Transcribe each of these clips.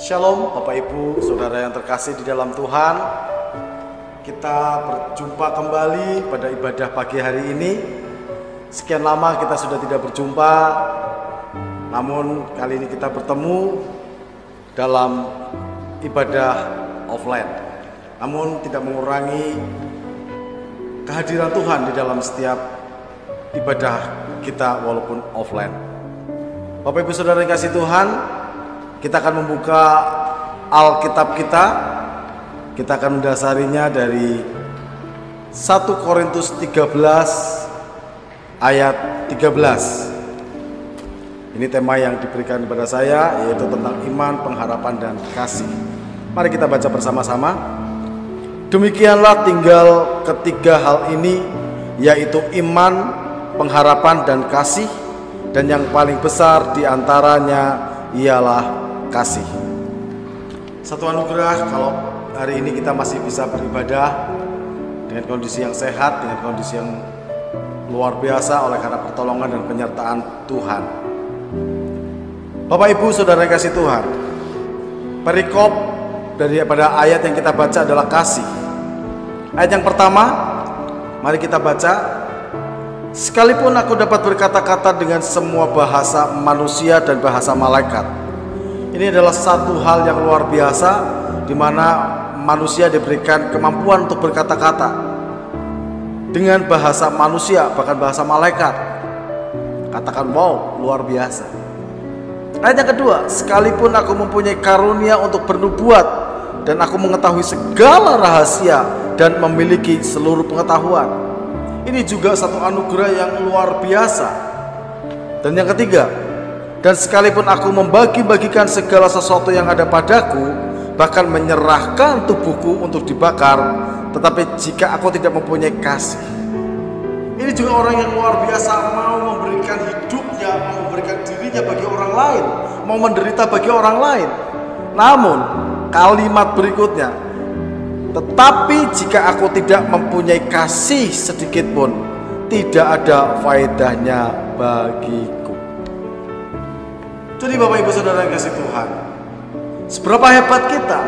Shalom Bapak Ibu, Saudara yang terkasih di dalam Tuhan. Kita berjumpa kembali pada ibadah pagi hari ini. Sekian lama kita sudah tidak berjumpa, namun kali ini kita bertemu dalam ibadah offline. Namun tidak mengurangi kehadiran Tuhan di dalam setiap ibadah kita walaupun offline. Bapak Ibu Saudara yang kasih Tuhan, kita akan membuka Alkitab kita. Kita akan mendasarinya dari 1 Korintus 13 ayat 13. Ini tema yang diberikan kepada saya, yaitu tentang iman, pengharapan, dan kasih. Mari kita baca bersama-sama. Demikianlah tinggal ketiga hal ini, yaitu iman, pengharapan, dan kasih. Dan yang paling besar diantaranya ialah kasih. Satu anugerah kalau hari ini kita masih bisa beribadah dengan kondisi yang sehat, dengan kondisi yang luar biasa oleh karena pertolongan dan penyertaan Tuhan. Bapak Ibu Saudara yang kasih Tuhan, perikop daripada ayat yang kita baca adalah kasih. Ayat yang pertama, mari kita baca. Sekalipun aku dapat berkata-kata dengan semua bahasa manusia dan bahasa malaikat. Ini adalah satu hal yang luar biasa, di mana manusia diberikan kemampuan untuk berkata-kata dengan bahasa manusia, bahkan bahasa malaikat. Katakan wow, luar biasa. Ayat yang kedua, sekalipun aku mempunyai karunia untuk bernubuat dan aku mengetahui segala rahasia dan memiliki seluruh pengetahuan. Ini juga satu anugerah yang luar biasa. Dan yang ketiga, dan sekalipun aku membagi-bagikan segala sesuatu yang ada padaku, bahkan menyerahkan tubuhku untuk dibakar, tetapi jika aku tidak mempunyai kasih. Ini juga orang yang luar biasa, mau memberikan hidupnya, mau memberikan dirinya bagi orang lain, mau menderita bagi orang lain. Namun kalimat berikutnya, tetapi jika aku tidak mempunyai kasih sedikit pun, tidak ada faedahnya bagiku. Jadi Bapak Ibu Saudara yang kasih Tuhan, seberapa hebat kita,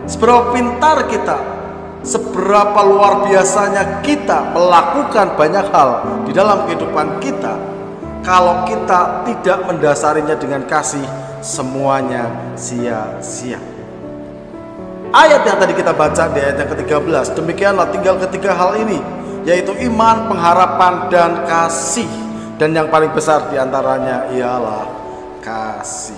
seberapa pintar kita, seberapa luar biasanya kita melakukan banyak hal di dalam kehidupan kita, kalau kita tidak mendasarinya dengan kasih, semuanya sia-sia. Ayat yang tadi kita baca di ayat yang ke-13, demikianlah tinggal ketiga hal ini, yaitu iman, pengharapan, dan kasih. Dan yang paling besar diantaranya ialah kasih.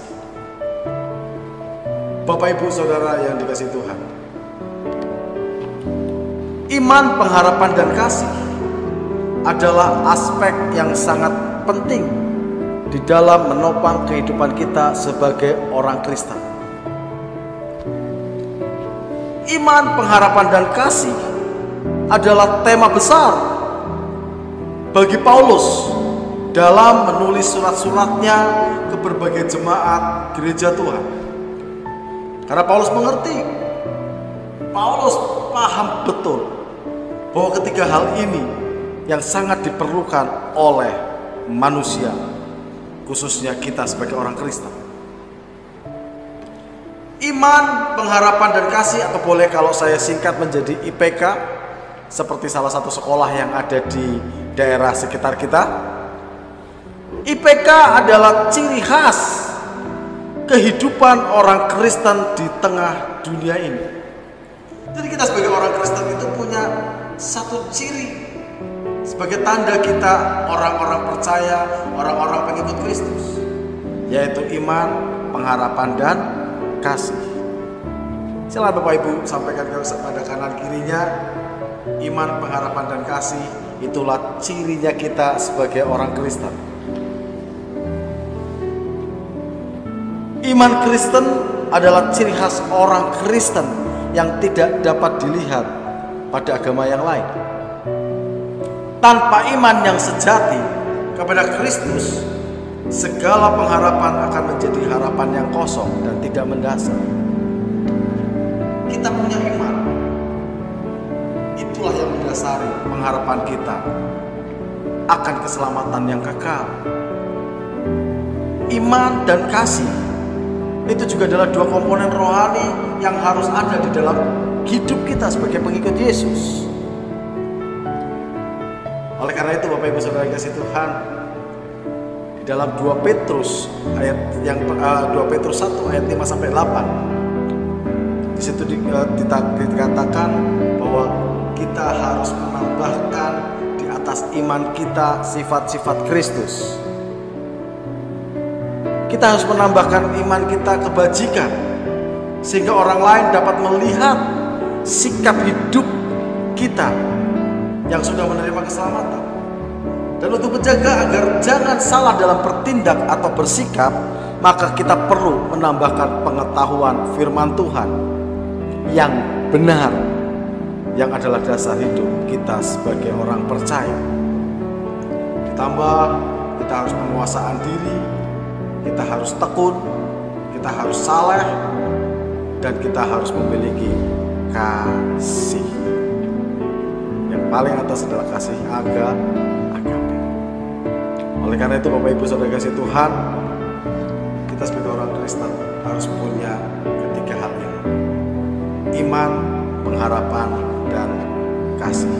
Bapak Ibu Saudara yang dikasihi Tuhan, iman, pengharapan, dan kasih adalah aspek yang sangat penting di dalam menopang kehidupan kita sebagai orang Kristen. Iman, pengharapan, dan kasih adalah tema besar bagi Paulus dalam menulis surat-suratnya ke berbagai jemaat gereja Tuhan. Karena Paulus mengerti, Paulus paham betul bahwa ketiga hal ini yang sangat diperlukan oleh manusia, khususnya kita sebagai orang Kristen. Iman, pengharapan, dan kasih, atau boleh kalau saya singkat menjadi IPK, seperti salah satu sekolah yang ada di daerah sekitar kita. IPK adalah ciri khas kehidupan orang Kristen di tengah dunia ini. Jadi kita sebagai orang Kristen itu punya satu ciri sebagai tanda kita orang-orang percaya, orang-orang pengikut Kristus, yaitu iman, pengharapan, dan kasih. Silakan Bapak Ibu sampaikan kepada kanan kirinya, iman, pengharapan, dan kasih itulah cirinya kita sebagai orang Kristen. Iman Kristen adalah ciri khas orang Kristen yang tidak dapat dilihat pada agama yang lain. Tanpa iman yang sejati kepada Kristus, segala pengharapan akan menjadi harapan yang kosong dan tidak mendasar. Kita punya iman, itulah yang mendasari pengharapan kita akan keselamatan yang kekal. Iman dan kasih itu juga adalah dua komponen rohani yang harus ada di dalam hidup kita sebagai pengikut Yesus. Oleh karena itu Bapak Ibu Saudara kasih Tuhan, di dalam 2 Petrus 1 ayat 5 sampai 8, di situ dikatakan bahwa kita harus menambahkan di atas iman kita sifat-sifat Kristus. Kita harus menambahkan iman kita kebajikan, sehingga orang lain dapat melihat sikap hidup kita yang sudah menerima keselamatan. Dan untuk menjaga agar jangan salah dalam bertindak atau bersikap, maka kita perlu menambahkan pengetahuan firman Tuhan yang benar, yang adalah dasar hidup kita sebagai orang percaya. Ditambah kita harus penguasaan diri, kita harus tekun, kita harus saleh, dan kita harus memiliki kasih. Yang paling atas adalah kasih agape. Oleh karena itu Bapak Ibu Saudara kasih Tuhan, kita sebagai orang Kristen harus punya ketiga hal ini: iman, pengharapan, dan kasih.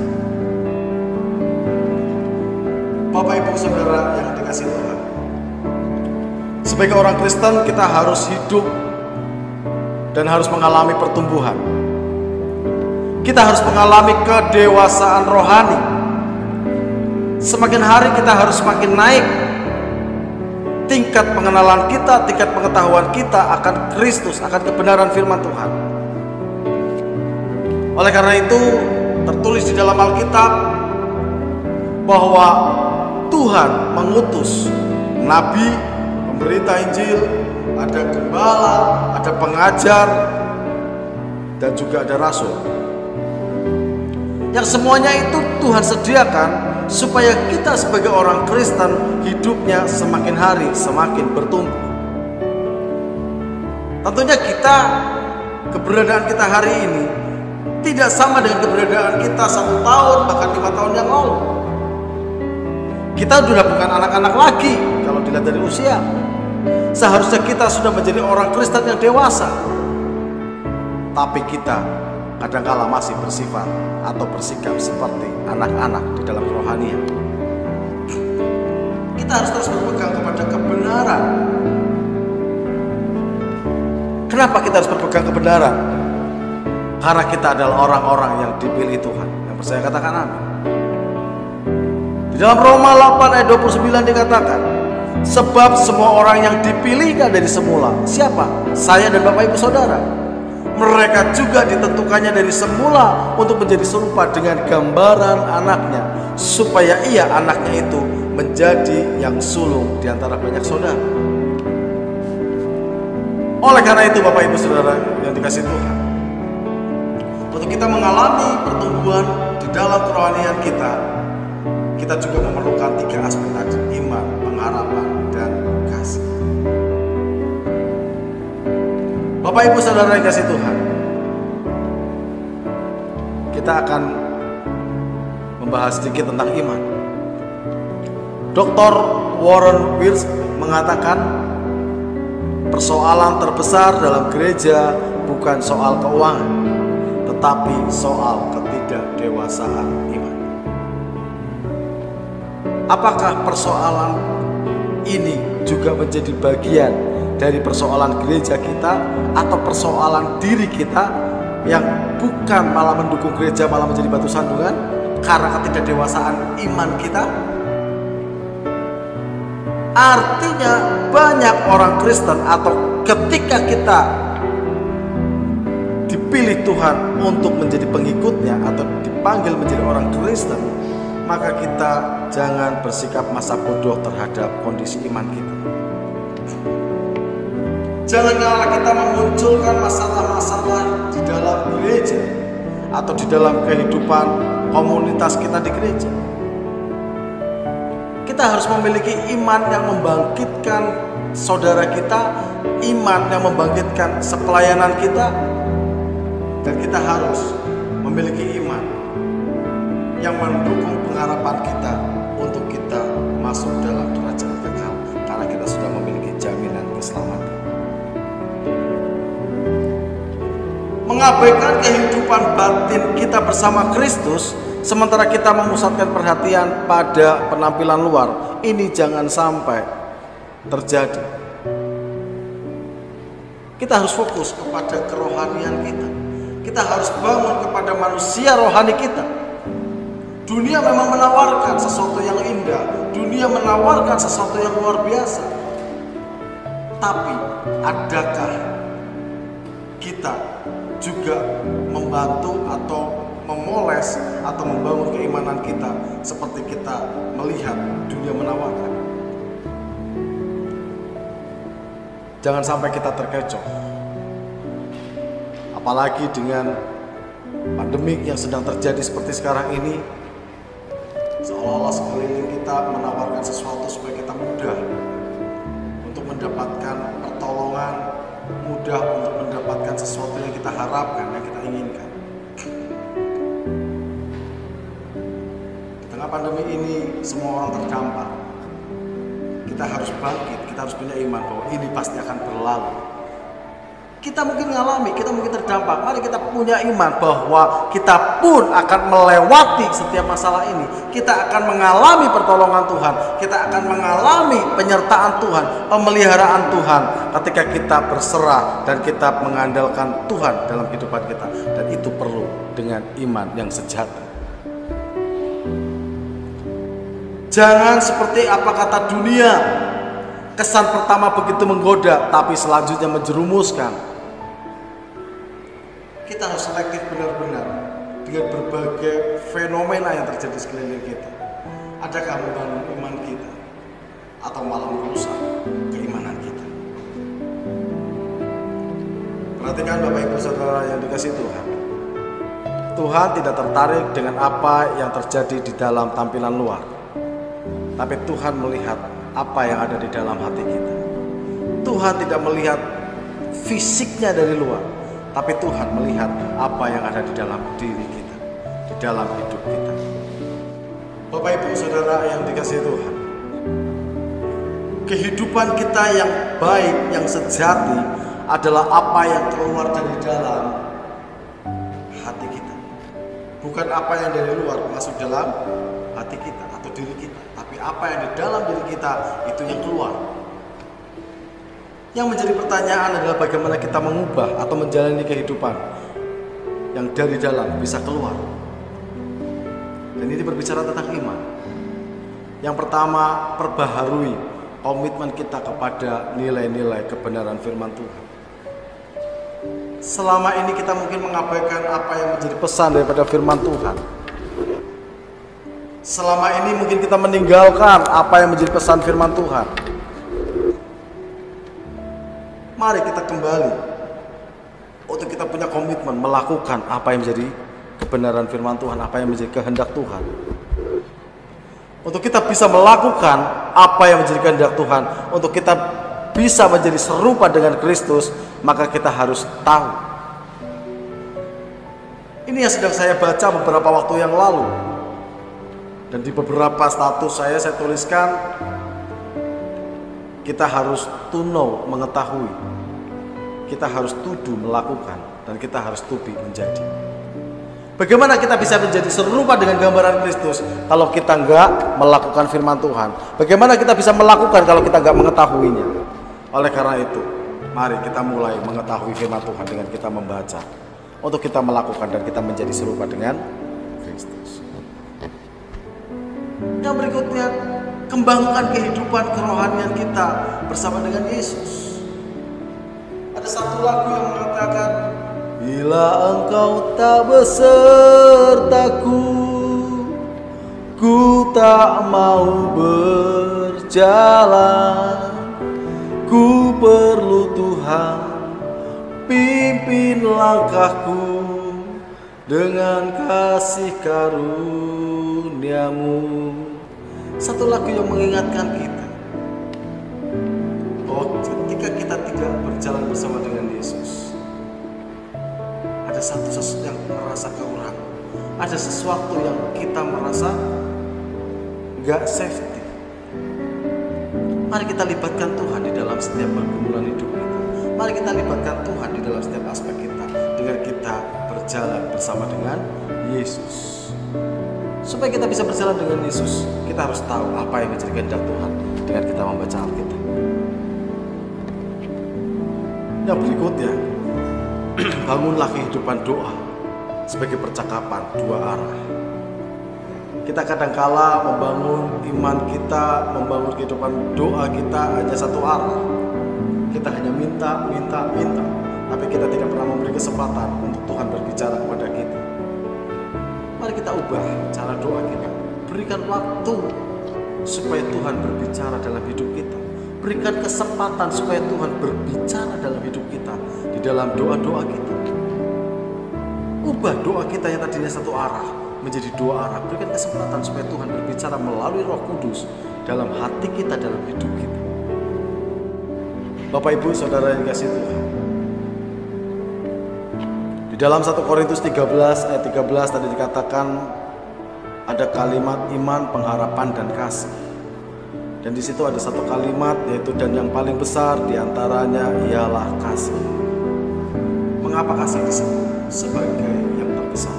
Bapak Ibu Saudara yang dikasih Tuhan, sebagai orang Kristen kita harus hidup dan harus mengalami pertumbuhan. Kita harus mengalami kedewasaan rohani. Semakin hari kita harus semakin naik tingkat pengenalan kita, tingkat pengetahuan kita akan Kristus, akan kebenaran firman Tuhan. Oleh karena itu tertulis di dalam Alkitab bahwa Tuhan mengutus nabi, pemberita Injil, ada gembala, ada pengajar, dan juga ada rasul. Yang semuanya itu Tuhan sediakan supaya kita sebagai orang Kristen hidupnya semakin hari semakin bertumbuh. Tentunya keberadaan kita hari ini tidak sama dengan keberadaan kita 1 tahun bahkan 5 tahun yang lalu. Kita sudah bukan anak-anak lagi kalau dilihat dari usia. Seharusnya kita sudah menjadi orang Kristen yang dewasa. Tapi kita kadangkala masih bersifat atau bersikap seperti anak-anak di dalam kerohanian. Kita harus terus berpegang kepada kebenaran. Kenapa kita harus berpegang kebenaran? Karena kita adalah orang-orang yang dipilih Tuhan. Yang percaya katakan amin. Di dalam Roma 8 ayat 29 dikatakan, sebab semua orang yang dipilihkan dari semula. Siapa? Saya dan Bapak Ibu Saudara. Mereka juga ditentukannya dari semula untuk menjadi serupa dengan gambaran anaknya, supaya ia anaknya itu menjadi yang sulung di antara banyak saudara. Oleh karena itu Bapak Ibu Saudara yang dikasihi Tuhan, untuk kita mengalami pertumbuhan di dalam kerohanian kita juga memerlukan 3 aspek tadi: iman, pengharapan, dan kasih. Bapak Ibu Saudara yang kasih Tuhan, kita akan membahas sedikit tentang iman. Dr. Warren Wiersbe mengatakan, persoalan terbesar dalam gereja bukan soal keuangan, tetapi soal ketidakdewasaan iman. Apakah persoalan ini juga menjadi bagian dari persoalan gereja kita, atau persoalan diri kita yang bukan malah mendukung gereja, malah menjadi batu sandungan karena ketidakdewasaan iman kita? Artinya banyak orang Kristen, atau ketika kita dipilih Tuhan untuk menjadi pengikutnya atau dipanggil menjadi orang Kristen, maka kita jangan bersikap masa bodoh terhadap kondisi iman kita. Jangan kalau kita memunculkan masalah-masalah di dalam gereja atau di dalam kehidupan komunitas kita di gereja. Kita harus memiliki iman yang membangkitkan saudara kita, iman yang membangkitkan sepelayanan kita, dan kita harus memiliki iman yang mendukung pengharapan kita untuk kita masuk dalam derajat kekal, karena kita sudah memiliki jaminan keselamatan. mengabaikan kehidupan batin kita bersama Kristus, sementara kita memusatkan perhatian pada penampilan luar. Ini jangan sampai terjadi. Kita harus fokus kepada kerohanian kita. Kita harus bangun kepada manusia rohani kita. Dunia memang menawarkan sesuatu yang indah. Dunia menawarkan sesuatu yang luar biasa. Tapi adakah kita juga membantu atau memoles atau membangun keimanan kita seperti kita melihat dunia menawarkan? Jangan sampai kita terkecoh. Apalagi dengan pandemik yang sedang terjadi seperti sekarang ini, seolah-olah sekeliling kita menawarkan sesuatu supaya kita mudah untuk mendapatkan pertolongan, mudah untuk mendapatkan sesuatu yang kita harapkan, yang kita inginkan. Di tengah pandemi ini semua orang terdampak. Kita harus bangkit, kita harus punya iman bahwa ini pasti akan berlalu. Kita mungkin mengalami, kita mungkin terdampak. Mari kita punya iman bahwa kita pun akan melewati setiap masalah ini. Kita akan mengalami pertolongan Tuhan. Kita akan mengalami penyertaan Tuhan, pemeliharaan Tuhan ketika kita berserah dan kita mengandalkan Tuhan dalam kehidupan kita. Dan itu perlu dengan iman yang sejati. Jangan seperti apa kata dunia. Kesan pertama begitu menggoda, tapi selanjutnya menjerumuskan. Kita harus selektif benar-benar dengan berbagai fenomena yang terjadi sekeliling kita. Adakah membangun iman kita atau malah merusak keimanan kita? Perhatikan Bapak Ibu Saudara yang dikasihi Tuhan. Tuhan tidak tertarik dengan apa yang terjadi di dalam tampilan luar, tapi Tuhan melihat apa yang ada di dalam hati kita. Tuhan tidak melihat fisiknya dari luar, tapi Tuhan melihat apa yang ada di dalam diri kita, di dalam hidup kita. Bapak Ibu Saudara yang dikasihi Tuhan, kehidupan kita yang baik, yang sejati adalah apa yang keluar dari dalam hati kita. Bukan apa yang dari luar masuk dalam hati kita atau diri kita, tapi apa yang di dalam diri kita itu yang keluar. Yang menjadi pertanyaan adalah bagaimana kita mengubah atau menjalani kehidupan yang dari dalam bisa keluar. Dan ini berbicara tentang iman. Yang pertama, perbaharui komitmen kita kepada nilai-nilai kebenaran firman Tuhan. Selama ini kita mungkin mengabaikan apa yang menjadi pesan daripada firman Tuhan. Selama ini mungkin kita meninggalkan apa yang menjadi pesan firman Tuhan. Mari kita kembali untuk kita punya komitmen melakukan apa yang menjadi kebenaran firman Tuhan, apa yang menjadi kehendak Tuhan. Untuk kita bisa melakukan apa yang menjadi kehendak Tuhan, untuk kita bisa menjadi serupa dengan Kristus, maka kita harus tahu. Ini yang sedang saya baca beberapa waktu yang lalu. Dan di beberapa status saya tuliskan, kita harus to know, mengetahui. Kita harus to do, melakukan. Dan kita harus to be, menjadi. Bagaimana kita bisa menjadi serupa dengan gambaran Kristus kalau kita enggak melakukan firman Tuhan? Bagaimana kita bisa melakukan kalau kita enggak mengetahuinya? Oleh karena itu, mari kita mulai mengetahui firman Tuhan dengan kita membaca. Untuk kita melakukan dan kita menjadi serupa dengan Kristus. Yang berikutnya, kembangkan kehidupan kerohanian kita bersama dengan Yesus. Ada satu lagu yang mengatakan, bila engkau tak besertaku, ku tak mau berjalan. Ku perlu Tuhan, pimpin langkahku dengan kasih karunia-Mu. Satu lagu yang mengingatkan kita bahwa ketika kita tidak berjalan bersama dengan Yesus, ada sesuatu yang merasa kurang, ada sesuatu yang kita merasa gak safety. Mari kita libatkan Tuhan di dalam setiap pergumulan hidup kita. Mari kita libatkan Tuhan di dalam setiap aspek kita. dengan kita berjalan bersama dengan Yesus. Supaya kita bisa berjalan dengan Yesus, kita harus tahu apa yang menjadi kehendak Tuhan dengan kita membaca Alkitab. Yang berikutnya, bangunlah kehidupan doa sebagai percakapan dua arah. Kita kadangkala membangun iman kita, membangun kehidupan doa kita hanya satu arah. Kita hanya minta, tapi kita tidak pernah memberi kesempatan untuk Tuhan berbicara kepada kita. Mari kita ubah cara doa kita. Berikan waktu supaya Tuhan berbicara dalam hidup kita. Berikan kesempatan supaya Tuhan berbicara dalam hidup kita, di dalam doa-doa kita. Ubah doa kita yang tadinya satu arah menjadi dua arah. Berikan kesempatan supaya Tuhan berbicara melalui Roh Kudus dalam hati kita, dalam hidup kita. Bapak Ibu Saudara yang dikasihi Tuhan, di dalam 1 Korintus 13 ayat 13 tadi dikatakan ada kalimat iman, pengharapan, dan kasih. Dan di situ ada satu kalimat, yaitu dan yang paling besar diantaranya ialah kasih. Mengapa kasih disebut sebagai yang terbesar?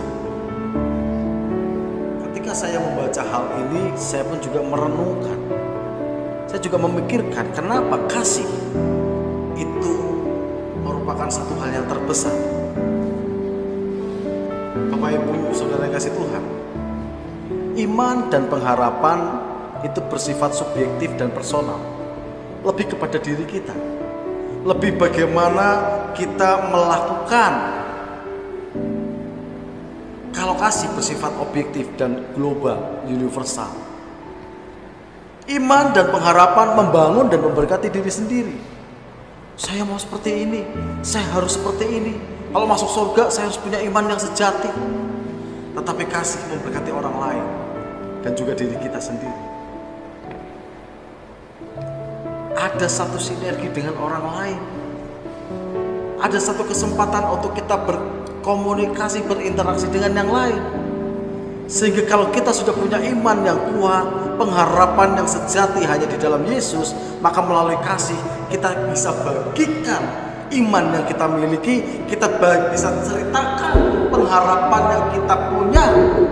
Ketika saya membaca hal ini, saya pun juga merenungkan. Saya juga memikirkan kenapa kasih itu merupakan satu hal yang terbesar. Bapak Ibu Saudara yang kasih Tuhan, iman dan pengharapan itu bersifat subjektif dan personal, lebih kepada diri kita, lebih bagaimana kita melakukan. Kalau kasih bersifat objektif dan global, universal. Iman dan pengharapan membangun dan memberkati diri sendiri. Saya mau seperti ini, saya harus seperti ini. Kalau masuk surga saya harus punya iman yang sejati. Tetapi kasih memberkati orang lain dan juga diri kita sendiri. Ada satu sinergi dengan orang lain. Ada satu kesempatan untuk kita berkomunikasi, berinteraksi dengan yang lain. Sehingga kalau kita sudah punya iman yang kuat, pengharapan yang sejati hanya di dalam Yesus, maka melalui kasih kita bisa bagikan iman yang kita miliki, kita bisa ceritakan pengharapan yang kita punya,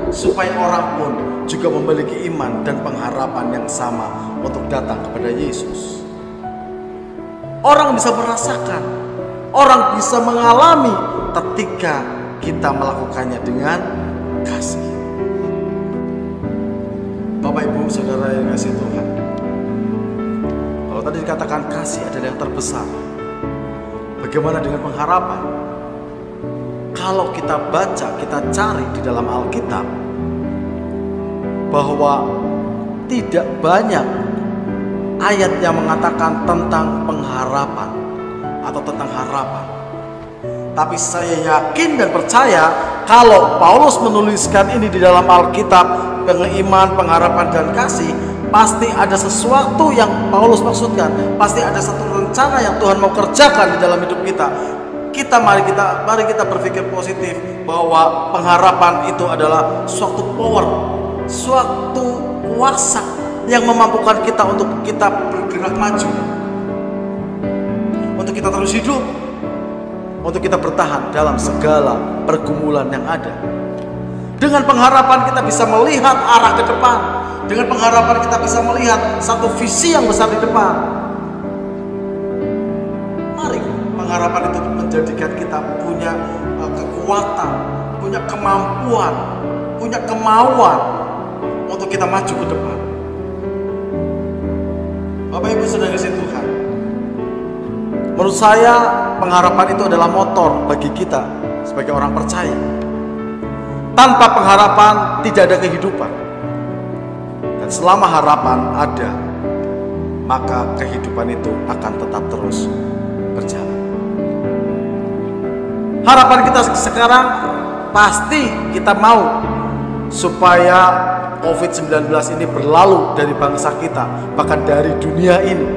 supaya orang pun juga memiliki iman dan pengharapan yang sama untuk datang kepada Yesus. Orang bisa merasakan, orang bisa mengalami ketika kita melakukannya dengan kasih. Bapak Ibu Saudara yang kasih Tuhan, kalau tadi dikatakan kasih adalah yang terbesar, bagaimana dengan pengharapan? Kalau kita baca, kita cari di dalam Alkitab bahwa tidak banyak ayat yang mengatakan tentang pengharapan atau tentang harapan. Tapi saya yakin dan percaya kalau Paulus menuliskan ini di dalam Alkitab, iman, pengharapan, dan kasih, pasti ada sesuatu yang Paulus maksudkan. Pasti ada satu rencana yang Tuhan mau kerjakan di dalam hidup kita. Mari kita berpikir positif bahwa pengharapan itu adalah suatu power, suatu kuasa yang memampukan kita untuk kita bergerak maju, untuk kita terus hidup, untuk kita bertahan dalam segala pergumulan yang ada. Dengan pengharapan kita bisa melihat arah ke depan. Dengan pengharapan kita bisa melihat satu visi yang besar di depan. Mari pengharapan itu menjadikan kita punya kekuatan, punya kemampuan, punya kemauan untuk kita maju ke depan. Bapak Ibu Saudara kasih Tuhan, menurut saya pengharapan itu adalah motor bagi kita sebagai orang percaya. Tanpa pengharapan tidak ada kehidupan. Dan selama harapan ada, maka kehidupan itu akan tetap terus berjalan. Harapan kita sekarang pasti kita mau supaya COVID-19 ini berlalu dari bangsa kita, bahkan dari dunia ini.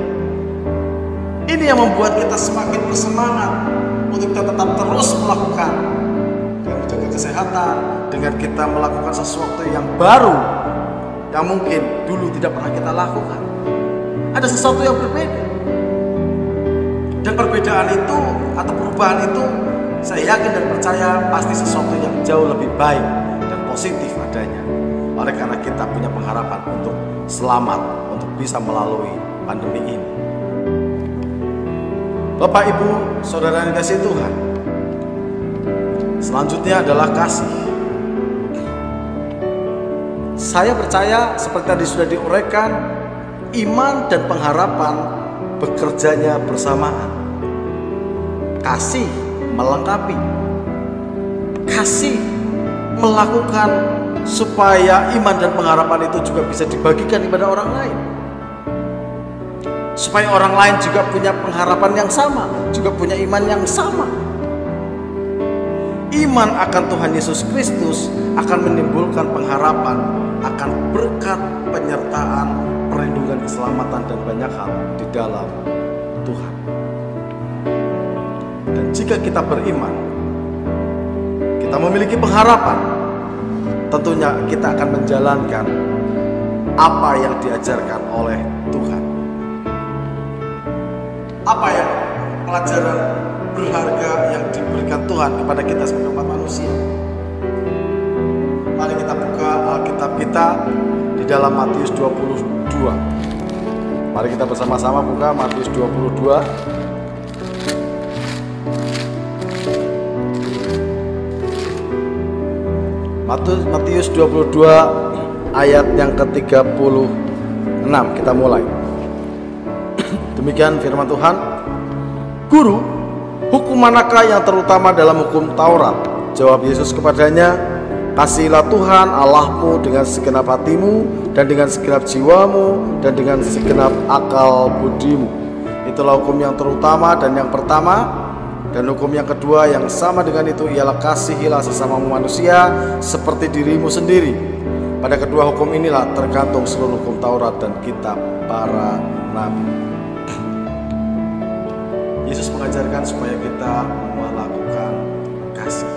Ini yang membuat kita semakin bersemangat untuk kita tetap terus melakukan, dengan menjaga kesehatan, dengan kita melakukan sesuatu yang baru yang mungkin dulu tidak pernah kita lakukan. Ada sesuatu yang berbeda, dan perbedaan itu atau perubahan itu Saya yakin dan percaya pasti sesuatu yang jauh lebih baik dan positif adanya. Oleh karena kita punya pengharapan untuk selamat, untuk bisa melalui pandemi ini. Bapak, Ibu, Saudara yang dikasihi Tuhan, selanjutnya adalah kasih. Saya percaya seperti tadi sudah diuraikan, iman dan pengharapan bekerjanya bersamaan. Kasih melengkapi, kasih melakukan supaya iman dan pengharapan itu juga bisa dibagikan kepada orang lain, supaya orang lain juga punya pengharapan yang sama, juga punya iman yang sama. Iman akan Tuhan Yesus Kristus akan menimbulkan pengharapan akan berkat penyertaan, perlindungan, keselamatan, dan banyak hal di dalam Tuhan. Dan jika kita beriman, kita memiliki pengharapan, tentunya kita akan menjalankan apa yang diajarkan oleh Tuhan. Apa yang pelajaran berharga yang diberikan Tuhan kepada kita sebagai umat manusia? Mari kita buka Alkitab kita di dalam Matius 22. Mari kita bersama-sama buka Matius 22. Matius 22 ayat yang ke-36. Kita mulai. Demikian firman Tuhan. Guru, hukum manakah yang terutama dalam hukum Taurat? Jawab Yesus kepadanya, kasihilah Tuhan Allahmu dengan segenap hatimu, dan dengan segenap jiwamu, dan dengan segenap akal budimu. Itulah hukum yang terutama dan yang pertama. Dan hukum yang kedua yang sama dengan itu ialah kasihilah sesamamu manusia seperti dirimu sendiri. Pada kedua hukum inilah tergantung seluruh hukum Taurat dan kitab para nabi. Yesus mengajarkan supaya kita melakukan kasih.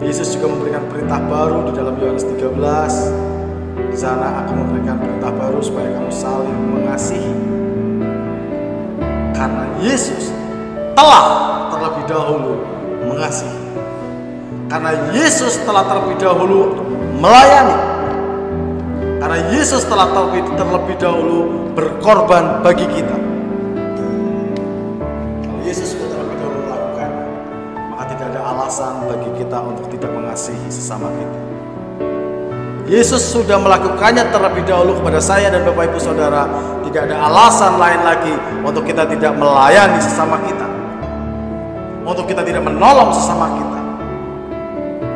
Yesus juga memberikan perintah baru di dalam Yohanes 13. Di sana aku memberikan perintah baru supaya kamu saling mengasihi. Karena Yesus telah terlebih dahulu mengasihi. Karena Yesus telah terlebih dahulu melayani. Karena Yesus telah terlebih dahulu berkorban bagi kita. Kalau Yesus sudah terlebih dahulu melakukan, maka tidak ada alasan bagi kita untuk tidak mengasihi sesama kita. Yesus sudah melakukannya terlebih dahulu kepada saya dan Bapak Ibu Saudara. Tidak ada alasan lain lagi untuk kita tidak melayani sesama kita, untuk kita tidak menolong sesama kita,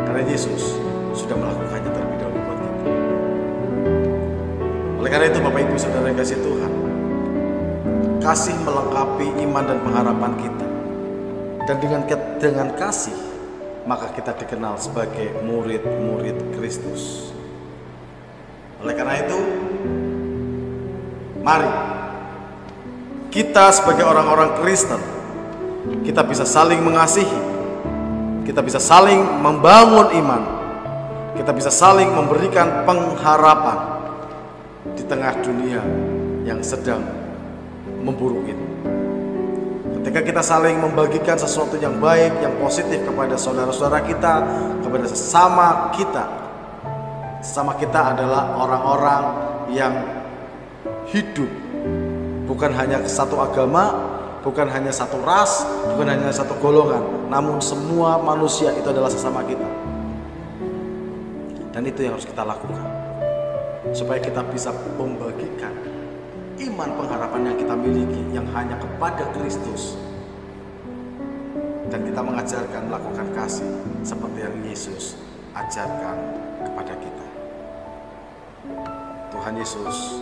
karena Yesus sudah melakukannya terlebih dahulu buat kita. Oleh karena itu Bapak Ibu Saudara yang kasih Tuhan, kasih melengkapi iman dan pengharapan kita. Dan dengan kasih maka kita dikenal sebagai murid-murid Kristus. Oleh karena itu, mari kita sebagai orang-orang Kristen, kita bisa saling mengasihi, kita bisa saling membangun iman, kita bisa saling memberikan pengharapan di tengah dunia yang sedang memburuk ini. Ketika kita saling membagikan sesuatu yang baik, yang positif kepada saudara-saudara kita, kepada sesama kita. Sesama kita adalah orang-orang yang hidup bukan hanya satu agama, bukan hanya satu ras, bukan hanya satu golongan, namun semua manusia itu adalah sesama kita. Dan itu yang harus kita lakukan, supaya kita bisa membagikan iman pengharapan yang kita miliki yang hanya kepada Kristus. Dan kita mengajarkan melakukan kasih seperti yang Yesus ajarkan kepada kita. Tuhan Yesus